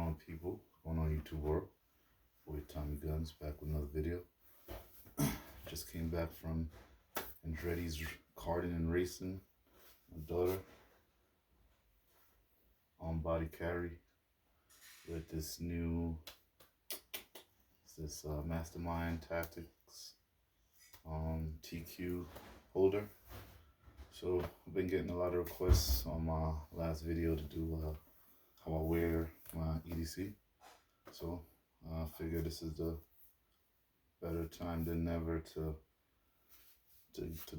on, people? What's going on, YouTube world? Boy Tommy Guns back with another video. Just came back from Andretti's karting and racing. My daughter on body carry with this new mastermind tactics TQ holder. So I've been getting a lot of requests on my last video to do how I wear my EDC. So I figure this is the better time than never to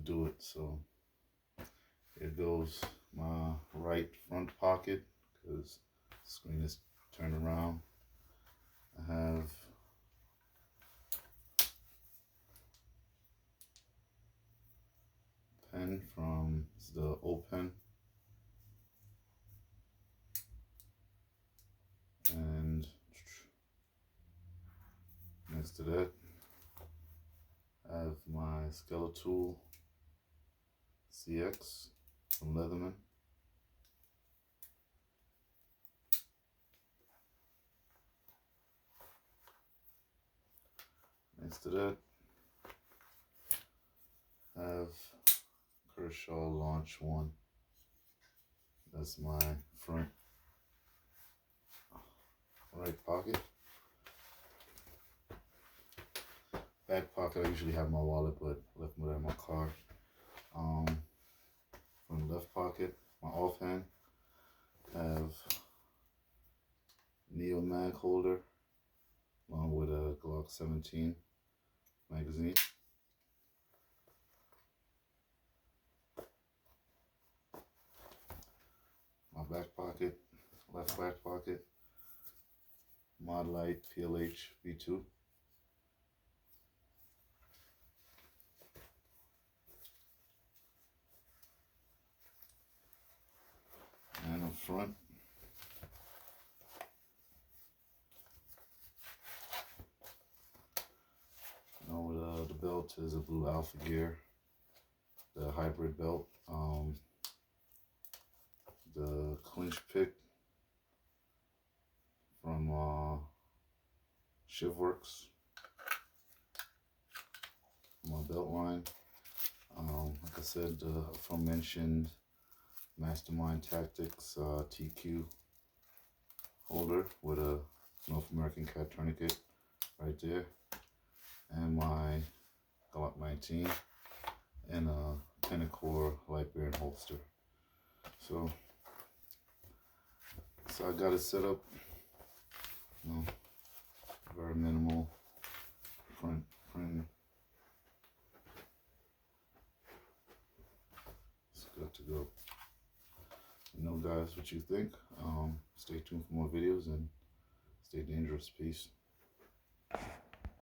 do it. So here goes my right front pocket, because the screen is turned around. I have pen from the O pen, and next to that I have my Skeletal CX from Leatherman. Next to that I have Kershaw Launch 1. That's my front right pocket. Back pocket, I usually have my wallet, but left it in my car. From the left pocket, my offhand, I have Neo mag holder along with a Glock 17 magazine. My back pocket, left back pocket, Mod Light PLH V2. And up front, the belt is a blue Alpha Gear, the hybrid belt. The clinch pick from Shivworks, my belt line. Like I said, the aforementioned Mastermind Tactics TQ holder with a North American cat tourniquet right there, and my Glock 19 and a Pinnacore light bearing holster. So I got it set up, very minimal front. It's good to go. Guys, what you think. Stay tuned for more videos and stay dangerous. Peace.